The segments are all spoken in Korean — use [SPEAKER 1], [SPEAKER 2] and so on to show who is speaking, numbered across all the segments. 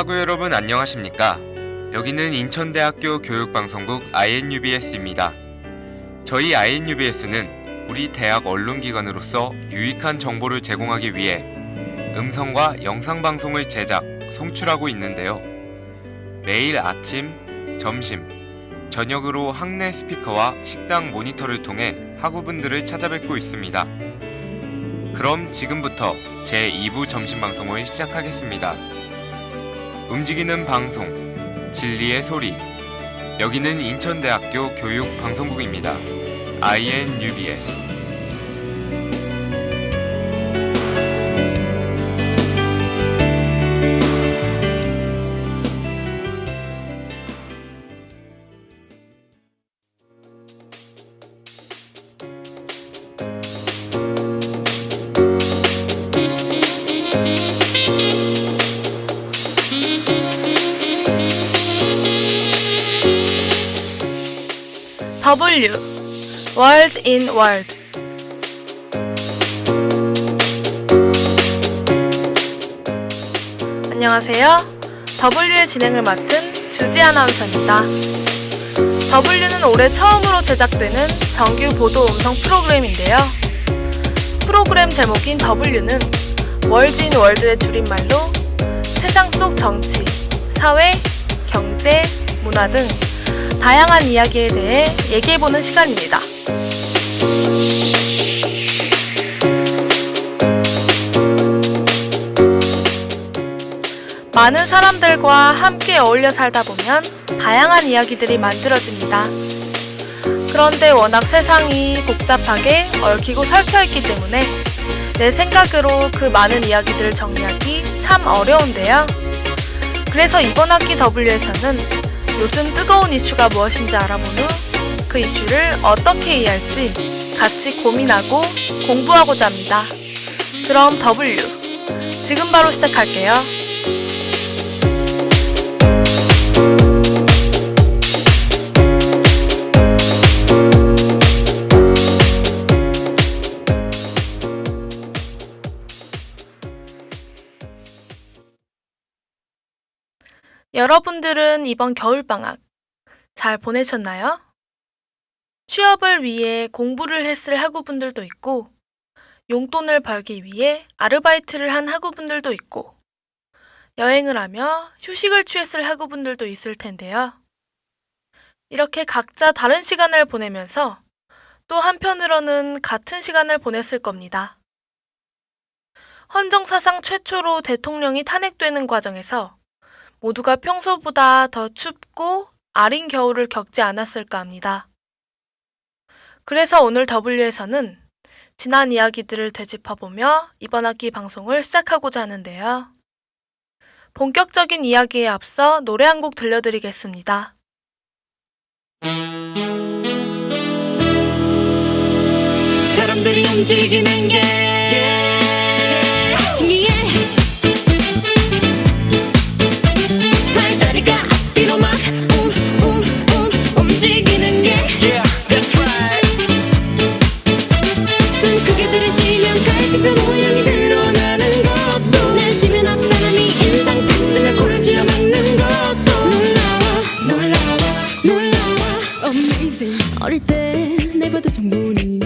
[SPEAKER 1] 학우 여러분 안녕하십니까? 여기는 인천대학교 교육방송국 INUBS입니다. 저희 INUBS는 우리 대학 언론기관으로서 유익한 정보를 제공하기 위해 음성과 영상방송을 제작, 송출하고 있는데요. 매일 아침, 점심, 저녁으로 학내 스피커와 식당 모니터를 통해 학우분들을 찾아뵙고 있습니다. 그럼 지금부터 제2부 점심방송을 시작하겠습니다. 움직이는 방송, 진리의 소리. 여기는 인천대학교 교육방송국입니다. INUBS.
[SPEAKER 2] W World in World. 안녕하세요. W의 진행을 맡은 주지 아나운서입니다. W는 올해 처음으로 제작되는 정규 보도 음성 프로그램인데요. 프로그램 제목인 W는 World in World의 줄임말로 세상 속 정치, 사회, 경제, 문화 등 다양한 이야기에 대해 얘기해보는 시간입니다. 많은 사람들과 함께 어울려 살다 보면 다양한 이야기들이 만들어집니다. 그런데 워낙 세상이 복잡하게 얽히고 설켜있기 때문에 내 생각으로 그 많은 이야기들을 정리하기 참 어려운데요. 그래서 이번 학기 W에서는 요즘 뜨거운 이슈가 무엇인지 알아본 후 그 이슈를 어떻게 이해할지 같이 고민하고 공부하고자 합니다. 그럼 W, 지금 바로 시작할게요. 여러분들은 이번 겨울방학 잘 보내셨나요? 취업을 위해 공부를 했을 학우분들도 있고, 용돈을 벌기 위해 아르바이트를 한 학우분들도 있고, 여행을 하며 휴식을 취했을 학우분들도 있을 텐데요. 이렇게 각자 다른 시간을 보내면서 또 한편으로는 같은 시간을 보냈을 겁니다. 헌정사상 최초로 대통령이 탄핵되는 과정에서 모두가 평소보다 더 춥고 아린 겨울을 겪지 않았을까 합니다. 그래서 오늘 W에서는 지난 이야기들을 되짚어보며 이번 학기 방송을 시작하고자 하는데요. 본격적인 이야기에 앞서 노래 한 곡 들려드리겠습니다.
[SPEAKER 3] 사람들이 움직이는 게 신기해. 발다리가 앞뒤로 막 움직이는 게 that's right. 손 크게 들이쉬면 갈비뼈 모양이 드러나는 것도 내쉬면 앞 사람이 인상 탁 쓰면 코를 쥐어 막는 것도 놀라워 amazing. 어릴 때 내봐도 좀 보니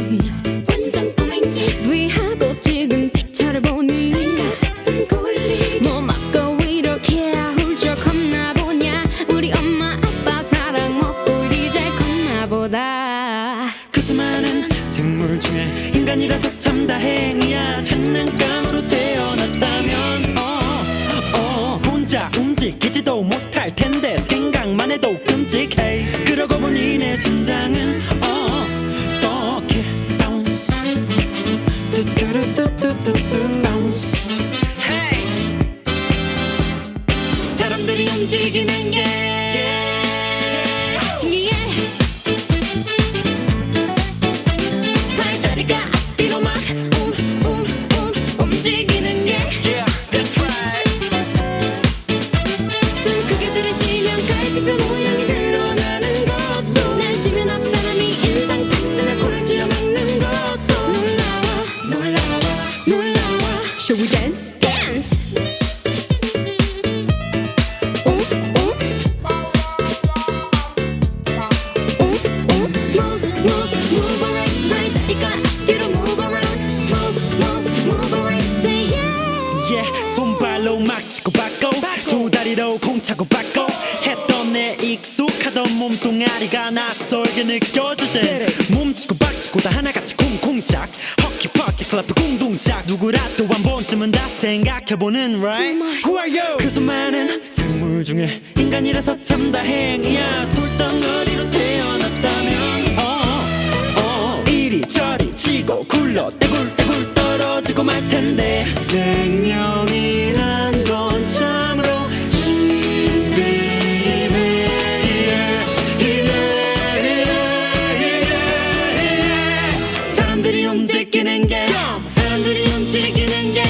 [SPEAKER 3] 완전 꼬맹이 위하고 찍은 픽처를 보니 싶은 꼴리 뭐 막고 이렇게 훌쩍컸나 보냐. 우리 엄마 아빠 사랑 먹고 이리 잘 컸나 보다.
[SPEAKER 4] 그 수많은 생물 중에 인간이라서 참 다행이야. 장난감으로 태어났다면 혼자 움직이지도 못할 텐데 생각만 해도 끔찍해. 그러고 보니 내 심장은 어떻게 bounce 뚜뚜루뚜뚜뚜뚜 bounce.
[SPEAKER 3] 사람들이 움직이는 게 신기해. 발다리가 앞뒤로 막 움직이는 게
[SPEAKER 4] that's right.
[SPEAKER 3] 숨 크게 들이쉬면 갈비뼈 모양이 드러나는 것도 내쉬면 앞 사람이 인상
[SPEAKER 4] 위로 공차고 받고 했던 내 익숙하던 몸뚱아리가 낯설게 느껴질 때 몸치고 박치고 다 하나같이 쿵쿵짝 허키퍼키 클럽 궁둥짝 누구라도 한 번쯤은 다 생각해보는 right Who are you? 그 수많은 생물 중에 인간이라서 참 다행이야 돌덩어리로 태어났다면 이리저리 치고 굴러 떼굴떼굴 떨어지고 말텐데 생명이란 건 참으로 사람들이 움직이는 게
[SPEAKER 3] 사람들이 움직이는 게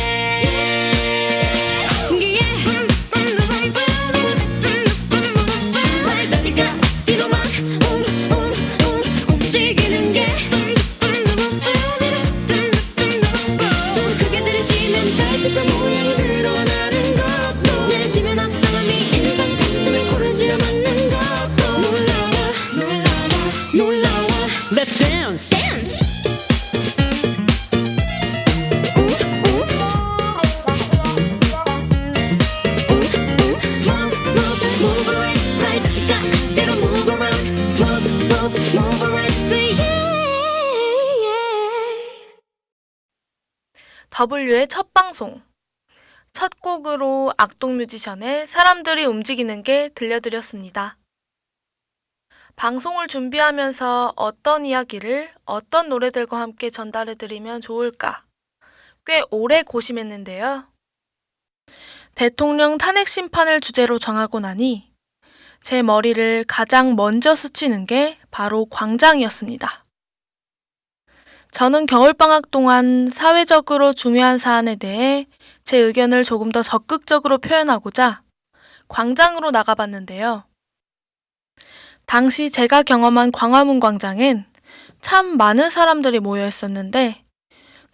[SPEAKER 3] 신기해 발다리가 뒤로만 움직이는 게 숨 크게 들이쉬면 달빛별 모양이 드러나는 것도 내쉬면 앞사람이 인상 가슴에 코를 쥐어 맞는 것도 놀라워
[SPEAKER 4] Let's dance!
[SPEAKER 3] dance Move around, 발다리가 뒤로 move around, move around, say yeah.
[SPEAKER 2] W의 첫 방송. 첫 곡으로 악동 뮤지션의 사람들이 움직이는 게 들려드렸습니다. 방송을 준비하면서 어떤 이야기를 어떤 노래들과 함께 전달해드리면 좋을까 꽤 오래 고심했는데요. 대통령 탄핵 심판을 주제로 정하고 나니 제 머리를 가장 먼저 스치는 게 바로 광장이었습니다. 저는 겨울방학 동안 사회적으로 중요한 사안에 대해 제 의견을 조금 더 적극적으로 표현하고자 광장으로 나가봤는데요. 당시 제가 경험한 광화문 광장엔 참 많은 사람들이 모여 있었는데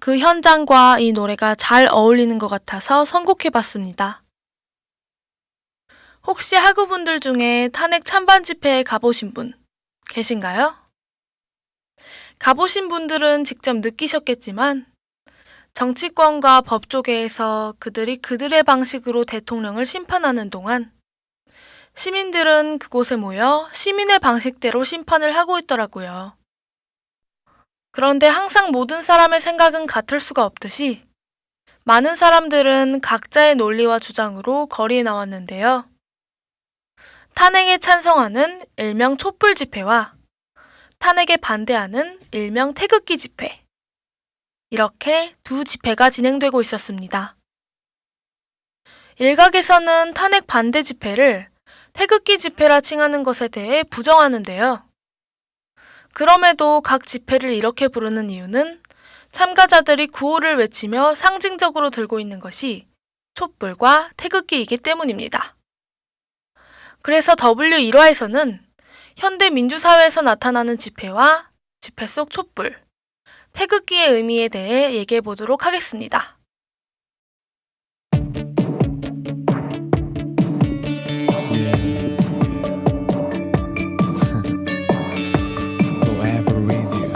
[SPEAKER 2] 그 현장과 이 노래가 잘 어울리는 것 같아서 선곡해봤습니다. 혹시 학우분들 중에 탄핵 찬반 집회에 가보신 분 계신가요? 가보신 분들은 직접 느끼셨겠지만 정치권과 법조계에서 그들이 그들의 방식으로 대통령을 심판하는 동안 시민들은 그곳에 모여 시민의 방식대로 심판을 하고 있더라고요. 그런데 항상 모든 사람의 생각은 같을 수가 없듯이 많은 사람들은 각자의 논리와 주장으로 거리에 나왔는데요. 탄핵에 찬성하는 일명 촛불 집회와 탄핵에 반대하는 일명 태극기 집회. 이렇게 두 집회가 진행되고 있었습니다. 일각에서는 탄핵 반대 집회를 태극기 집회라 칭하는 것에 대해 부정하는데요. 그럼에도 각 집회를 이렇게 부르는 이유는 참가자들이 구호를 외치며 상징적으로 들고 있는 것이 촛불과 태극기이기 때문입니다. 그래서 W1화에서는 현대 민주사회에서 나타나는 집회와 집회 속 촛불, 태극기의 의미에 대해 얘기해 보도록 하겠습니다.
[SPEAKER 5] Forever with you.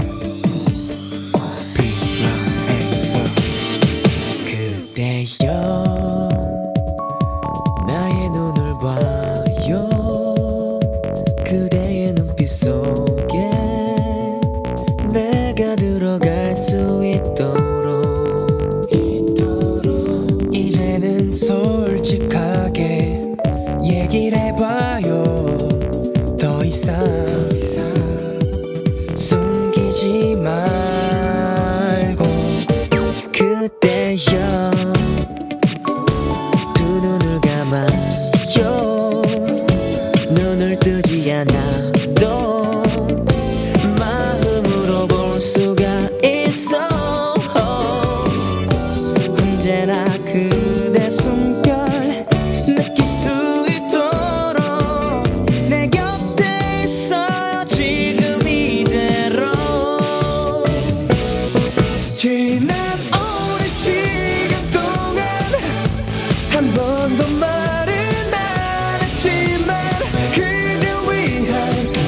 [SPEAKER 5] 그대여 나의 눈을 봐요 그대의 눈빛 속에 내가 들어갈 수 있도록 이제는 솔직하게 얘기를 해봐요 더 이상 숨기지 말고 그대여 두 눈을 감아요 눈을 뜨지 않아도 마음으로 볼 수가 있어 언제나 그대 숨결 느낄 수 있도록 내 곁에 있어요 지금 이대로 지난 오랜 시간 동안 한 번도 말은 안 했지만 그대 위한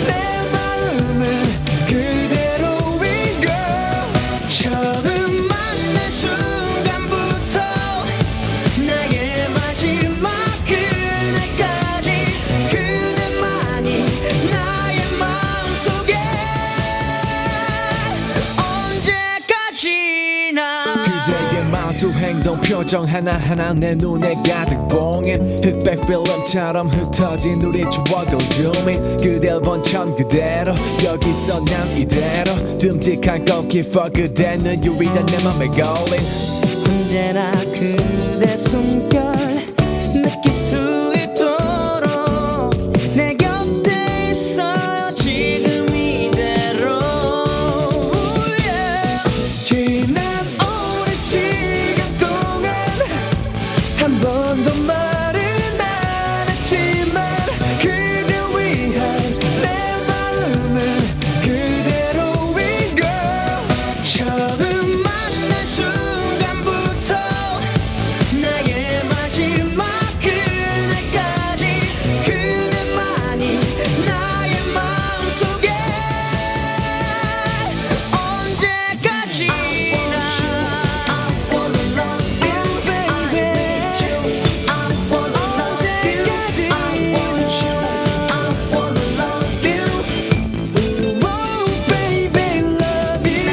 [SPEAKER 5] 내 마음은 그대로인 걸 처음 만난 순간부터 말투 행동 표정 하나하나 내 눈에 가득 봉해 흑백 필름처럼 흩어진 우리 추억을 zoom인 그댈 본 천 그대로 여기서 난 이대로 듬직한 골키퍼 그대는 유일한 내 맘에 걸린
[SPEAKER 4] 언제나 그대 숨결 느낄 수 있도록 내 곁에 있어요 지금 이대로
[SPEAKER 5] 지난 오랜 시간 동안 한 번도 말은 안 했지만 그대 위한 내 마음은 그대로인 걸 처음 만난 순간부터
[SPEAKER 4] 나의 마지막 그날까지 그대만이 나의 마음속에 언제까지나 I wanna love you baby I wanna love you I want you I wanna love you
[SPEAKER 5] Oh baby love you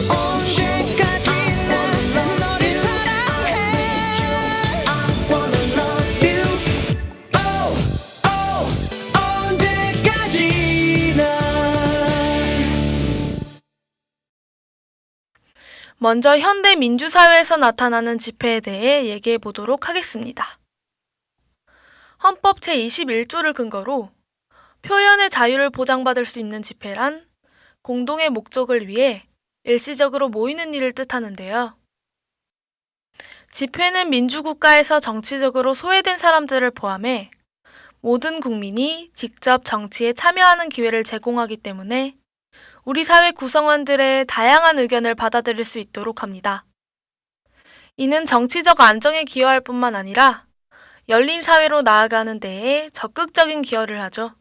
[SPEAKER 4] 언제까지나 너를 사랑해
[SPEAKER 5] I wanna love you Oh oh 언제까지나
[SPEAKER 2] 먼저 현대 민주사회에서 나타나는 집회에 대해 얘기해 보도록 하겠습니다. 헌법 제21조를 근거로 표현의 자유를 보장받을 수 있는 집회란 공동의 목적을 위해 일시적으로 모이는 일을 뜻하는데요. 집회는 민주국가에서 정치적으로 소외된 사람들을 포함해 모든 국민이 직접 정치에 참여하는 기회를 제공하기 때문에 우리 사회 구성원들의 다양한 의견을 받아들일 수 있도록 합니다. 이는 정치적 안정에 기여할 뿐만 아니라 열린 사회로 나아가는 데에 적극적인 기여를 하죠.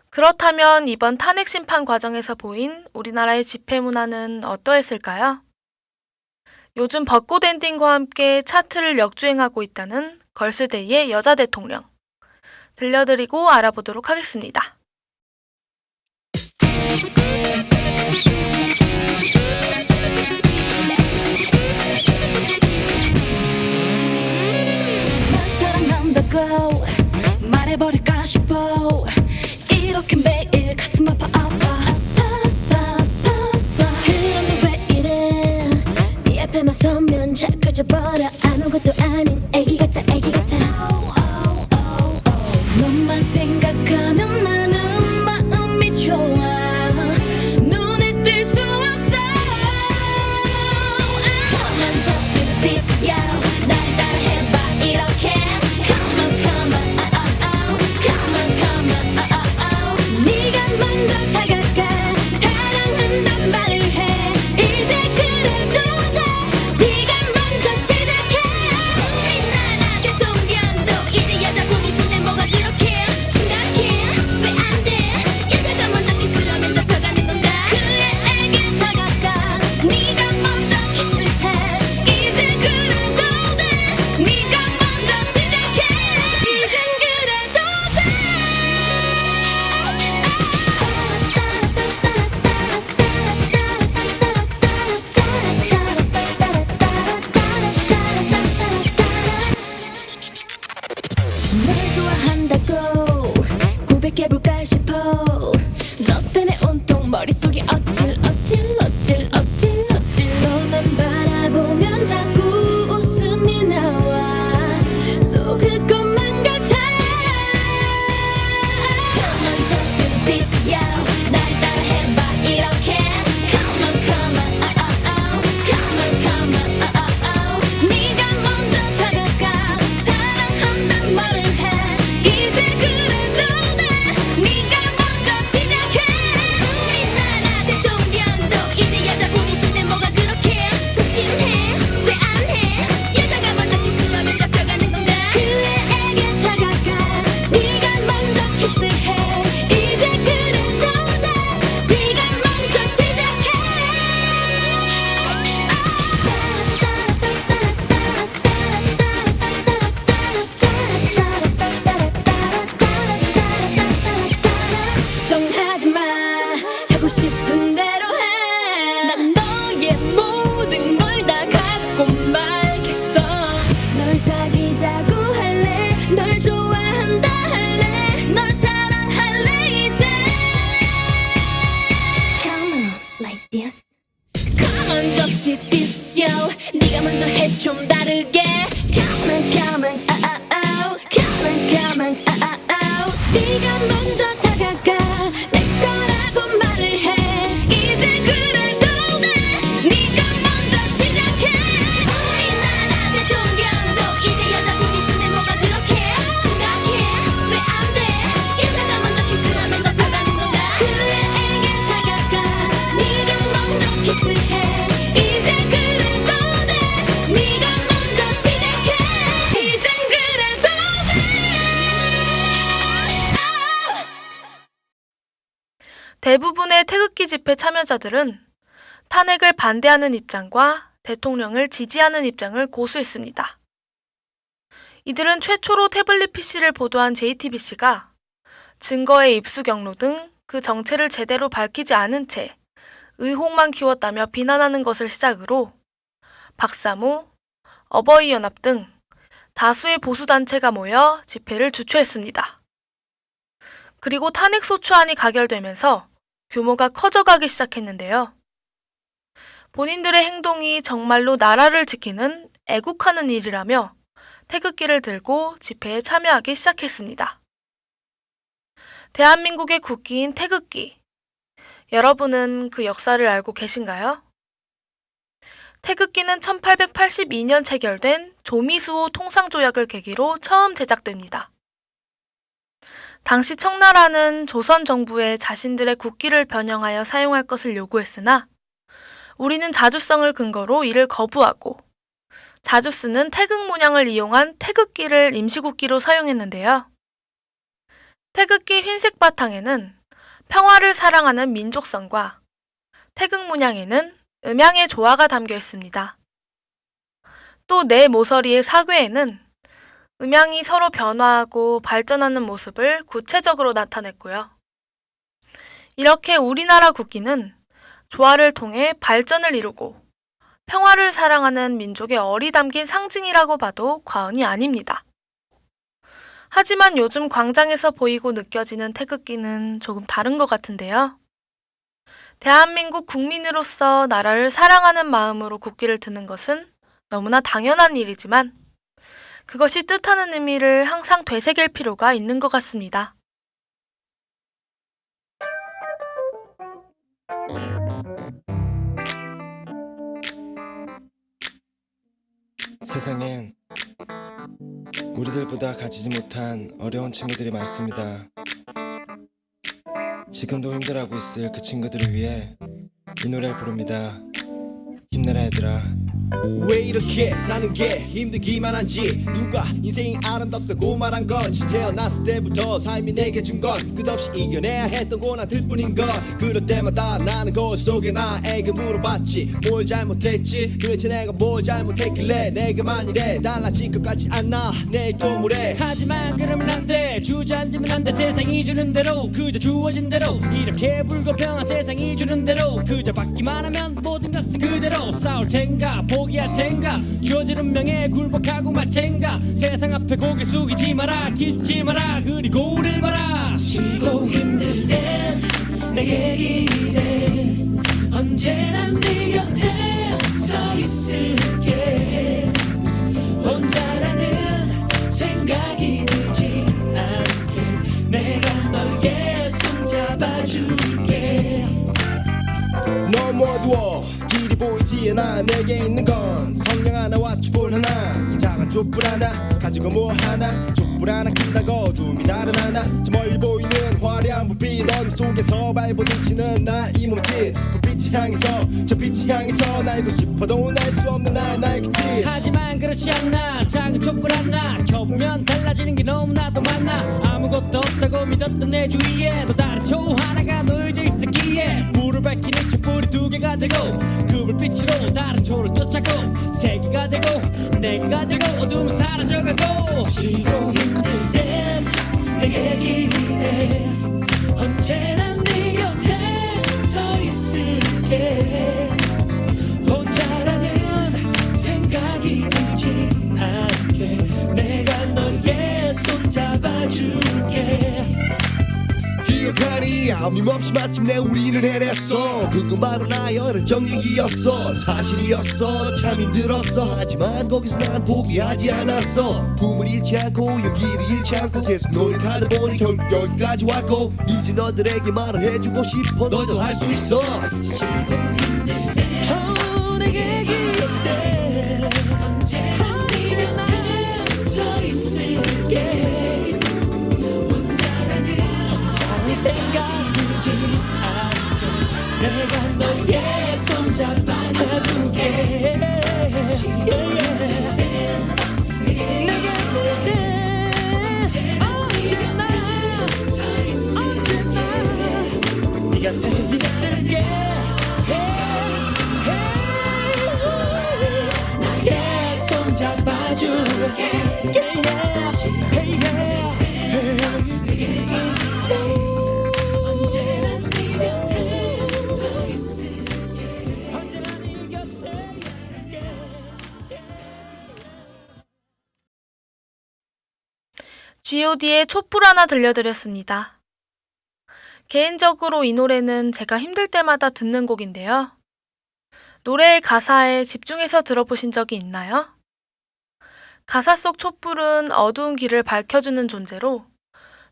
[SPEAKER 2] 그렇다면 이번 탄핵 심판 과정에서 보인 우리나라의 집회 문화는 어떠했을까요? 요즘 벚꽃 엔딩과 함께 차트를 역주행하고 있다는 걸스데이의 여자 대통령. 들려드리고 알아보도록 하겠습니다.
[SPEAKER 3] 난 사랑한다고 말해버릴까 싶어 이렇게 매일 가슴 아파 그런데 왜 이래 네 앞에만 서면 자꾸 져버려 아무것도 아닌 애기 같아 너만 생각하면 나는 마음이 좋아 눈을 뜰 수 없어 Come on just do this yeah 날 따라해봐 이렇게 Come on come on Come on 네가 먼저 다가가 사랑한단 말을 해 이제 그래도 돼 네가 먼저 시작해 빛나게 또 네가 먼저 해 좀 다르게 Come on come on oh oh oh Come on come on oh oh oh 네가 먼저 다가가 내 거라고 말을 해 이제 그래도 돼 네가 먼저 시작해 우리나라 대통령도 이제 여자 보기 싫네 뭐가 그렇게 심각해 왜 안 돼 여자가 먼저 키스하면 잡혀가는 건가 그애에게 다가가 네가 먼저 키스해 이제 그래도 돼 네가 먼저 시작해 이젠 그래도 돼
[SPEAKER 2] 대부분의 태극기 집회 참여자들은 탄핵을 반대하는 입장과 대통령을 지지하는 입장을 고수했습니다. 이들은 최초로 태블릿 PC를 보도한 JTBC가 증거의 입수 경로 등 그 정체를 제대로 밝히지 않은 채 의혹만 키웠다며 비난하는 것을 시작으로 박사모, 어버이연합 등 다수의 보수단체가 모여 집회를 주최했습니다. 그리고 탄핵소추안이 가결되면서 규모가 커져가기 시작했는데요. 본인들의 행동이 정말로 나라를 지키는 애국하는 일이라며 태극기를 들고 집회에 참여하기 시작했습니다. 대한민국의 국기인 태극기. 여러분은 그 역사를 알고 계신가요? 태극기는 1882년 체결된 조미수호 통상조약을 계기로 처음 제작됩니다. 당시 청나라는 조선 정부에 자신들의 국기를 변형하여 사용할 것을 요구했으나 우리는 자주성을 근거로 이를 거부하고 자주 쓰는 태극 문양을 이용한 태극기를 임시국기로 사용했는데요. 태극기 흰색 바탕에는 평화를 사랑하는 민족성과 태극 문양에는 음양의 조화가 담겨 있습니다. 또 내 모서리의 사괴에는 음양이 서로 변화하고 발전하는 모습을 구체적으로 나타냈고요. 이렇게 우리나라 국기는 조화를 통해 발전을 이루고 평화를 사랑하는 민족의 얼이 담긴 상징이라고 봐도 과언이 아닙니다. 하지만 요즘 광장에서 보이고 느껴지는 태극기는 조금 다른 것 같은데요. 대한민국 국민으로서 나라를 사랑하는 마음으로 국기를 드는 것은 너무나 당연한 일이지만 그것이 뜻하는 의미를 항상 되새길 필요가 있는 것 같습니다.
[SPEAKER 6] 세상엔 우리들보다 가지지 못한 어려운 친구들이 많습니다. 지금도 힘들어하고 있을 그 친구들을 위해 이 노래를 부릅니다. 힘내라 얘들아.
[SPEAKER 7] 왜 이렇게 사는 게 힘들기만 한지 누가 인생이 아름답다고 말한 건지 태어났을 때부터 삶이 내게 준 건 끝없이 이겨내야 했던 고난들 뿐인 걸 그럴 때마다 나는 거울 속에 나에게 물어봤지 뭘 잘못했지 도대체 내가 뭘 잘못했길래 내게만 이래 달라질 것 같지 않아 내일 또 뭐래
[SPEAKER 4] 하지만 그러면 안돼 주저앉으면 안돼 세상이 주는 대로 그저 주어진 대로 이렇게 불공평한 세상이 주는 대로 그저 받기만 하면 모든 것은 그대로 싸울 텐가 포기할 텐가 주어진 운명에 굴복하고 말 텐가 세상 앞에 고개 숙이지 마라 기죽지 마라 그리고 우릴 봐라 쉬고 힘들 땐 내게 기대 언제나 네 곁에 서 있을게 혼자라는 생각이 들지 않게 내가 너의 손 잡아줄게
[SPEAKER 7] 너무 어두워 길이 보이지 않아 내게 있는 건 성냥 하나와 촛불 하나 이 작은 촛불 하나 가지고 뭐 하나 촛불 하나 킨다고 어둠이 다른 하나 저 멀리 보이는 화려한 불빛 어둠 속에서 발버둥치는 나의 몸짓 불빛이 향해서 저 빛이 향해서 날고 싶어도 날 수 없는 나의 날갯짓
[SPEAKER 4] 하지만 그렇지 않나 작은 촛불 하나 켜보면 달라지는 게 너무나도 많아 아무것도 없다고 믿었던 내 주위에 또 다른 초 하나가 놓여져 있었기에 불을 밝히는 촛불이 두 개가 되고 그 불빛으로 다른 초를 쫓아고 세 개가 되고 네 개가 되고 어둠은 사라져가고 쉬고 힘들 땐 내게 기대 언제나 네 곁에 서 있을게 혼자라는 생각이 들지 않게 내가 너의 손 잡아줄게
[SPEAKER 7] 기억하니 어림없이 마침내 우리는 해냈어. 그것만은 나열을 정얘기였어. 사실이었어. 참 힘들었어. 하지만 거기서 난 포기하지 않았어. 꿈을 잃지 않고 용기를 잃지 않고 계속 노력하다 보니 결국 여기까지 왔고, 이제 너들에게 말을 해주고 싶어. 너도 할 수 있어.
[SPEAKER 4] 내게 기대 언제나 서 있을게. 혼자는 생각 들지 않고 내가 너의 손 잡아줄게. 내게 기대 언제나 네 곁에 있을게. 나의 손 잡아줄게. 언제나 네 곁에 서 있을게. 언제나 네 곁에 있을게.
[SPEAKER 2] G.O.D의 촛불 하나 들려드렸습니다. 개인적으로 이 노래는 제가 힘들 때마다 듣는 곡인데요. 노래의 가사에 집중해서 들어보신 적이 있나요? 가사 속 촛불은 어두운 길을 밝혀주는 존재로,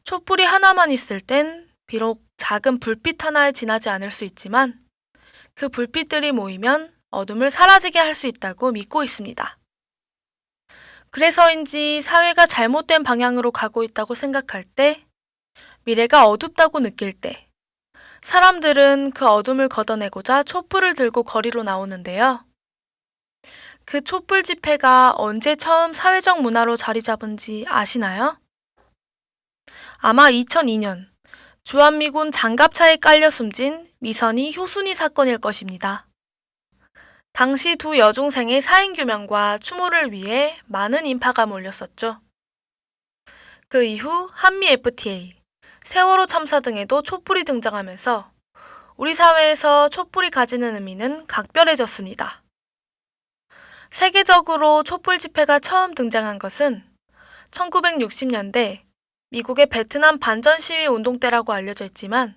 [SPEAKER 2] 촛불이 하나만 있을 땐 비록 작은 불빛 하나에 지나지 않을 수 있지만 그 불빛들이 모이면 어둠을 사라지게 할 수 있다고 믿고 있습니다. 그래서인지 사회가 잘못된 방향으로 가고 있다고 생각할 때, 미래가 어둡다고 느낄 때, 사람들은 그 어둠을 걷어내고자 촛불을 들고 거리로 나오는데요. 그 촛불 집회가 언제 처음 사회적 문화로 자리 잡은지 아시나요? 아마 2002년 주한미군 장갑차에 깔려 숨진 미선희 효순이 사건일 것입니다. 당시 두 여중생의 사인규명과 추모를 위해 많은 인파가 몰렸었죠. 그 이후 한미 FTA, 세월호 참사 등에도 촛불이 등장하면서 우리 사회에서 촛불이 가지는 의미는 각별해졌습니다. 세계적으로 촛불 집회가 처음 등장한 것은 1960년대 미국의 베트남 반전 시위 운동 때라고 알려져 있지만,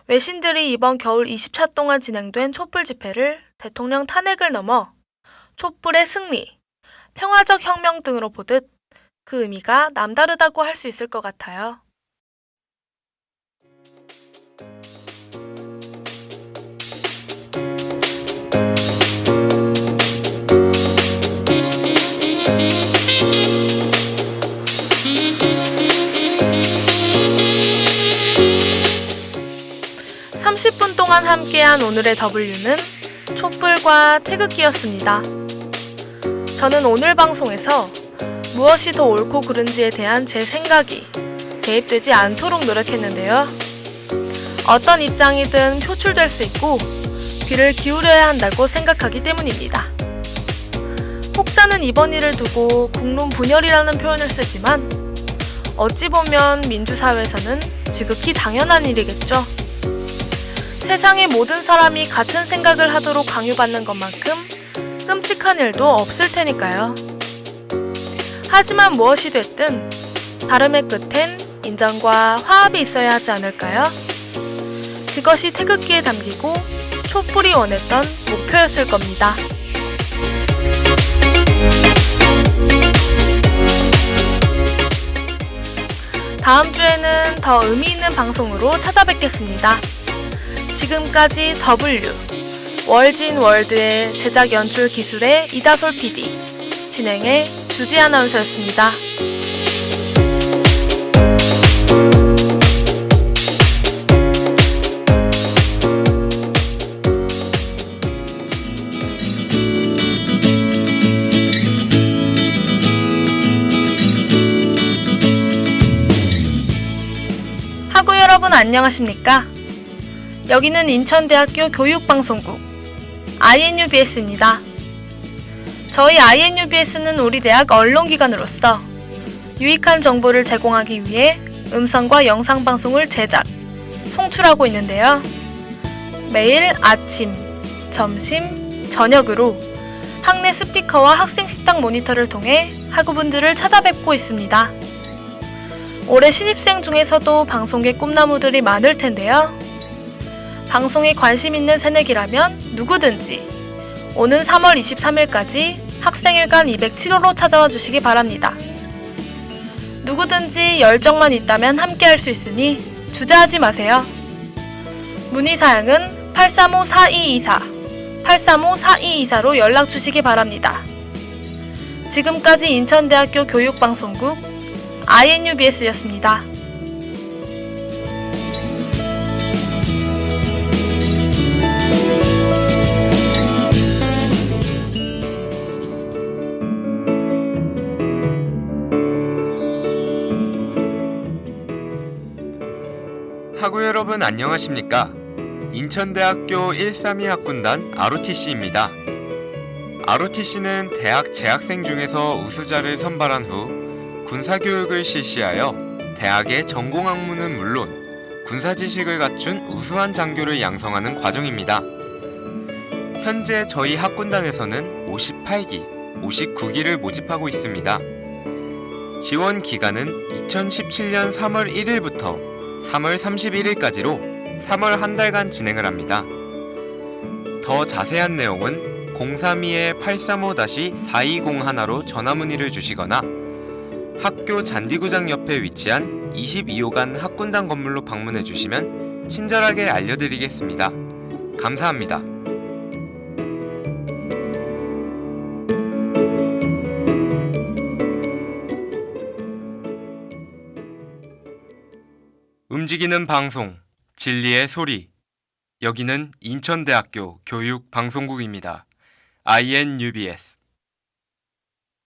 [SPEAKER 2] 외신들이 이번 겨울 20차 동안 진행된 촛불 집회를 대통령 탄핵을 넘어 촛불의 승리, 평화적 혁명 등으로 보듯 그 의미가 남다르다고 할 수 있을 것 같아요. (30분) 동안 함께한 오늘의 W는 촛불과 태극기였습니다. 저는 오늘 방송에서 무엇이 더 옳고 그른지에 대한 제 생각이 개입되지 않도록 노력했는데요. 어떤 입장이든 표출될 수 있고 귀를 기울여야 한다고 생각하기 때문입니다. 혹자는 이번 일을 두고 국론 분열이라는 표현을 쓰지만, 어찌 보면 민주사회에서는 지극히 당연한 일이겠죠. 세상의 모든 사람이 같은 생각을 하도록 강요받는 것만큼 끔찍한 일도 없을 테니까요. 하지만 무엇이 됐든 다름의 끝엔 인정과 화합이 있어야 하지 않을까요? 그것이 태극기에 담기고 촛불이 원했던 목표였을 겁니다. 다음 주에는 더 의미 있는 방송으로 찾아뵙겠습니다. 지금까지 W, 월진 월드의 제작 연출 기술의 이다솔 PD, 진행의 주지 아나운서였습니다. 하구 여러분 안녕하십니까? 여기는 인천대학교 교육방송국 INUBS입니다. 저희 INUBS는 우리 대학 언론기관으로서 유익한 정보를 제공하기 위해 음성과 영상 방송을 제작, 송출하고 있는데요. 매일 아침, 점심, 저녁으로 학내 스피커와 학생 식당 모니터를 통해 학우분들을 찾아뵙고 있습니다. 올해 신입생 중에서도 방송계 꿈나무들이 많을 텐데요. 방송에 관심 있는 새내기라면 누구든지 오는 3월 23일까지 학생일관 207호로 찾아와 주시기 바랍니다. 누구든지 열정만 있다면 함께 할 수 있으니 주저하지 마세요. 문의사항은 835-4224, 835-4224로 연락 주시기 바랍니다. 지금까지 인천대학교 교육방송국 INUBS였습니다.
[SPEAKER 1] 학우 여러분 안녕하십니까? 인천대학교 132 학군단 ROTC입니다. ROTC는 대학 재학생 중에서 우수자를 선발한 후 군사교육을 실시하여 대학의 전공 학문은 물론 군사지식을 갖춘 우수한 장교를 양성하는 과정입니다. 현재 저희 학군단에서는 58기, 59기를 모집하고 있습니다. 지원 기간은 2017년 3월 1일부터 3월 31일까지로 3월 한 달간 진행을 합니다. 더 자세한 내용은 032-835-4201로 전화문의를 주시거나 학교 잔디구장 옆에 위치한 22호간 학군단 건물로 방문해 주시면 친절하게 알려드리겠습니다. 감사합니다. 움직이는 방송, 진리의 소리. 여기는 인천대학교 교육방송국입니다. INUBS.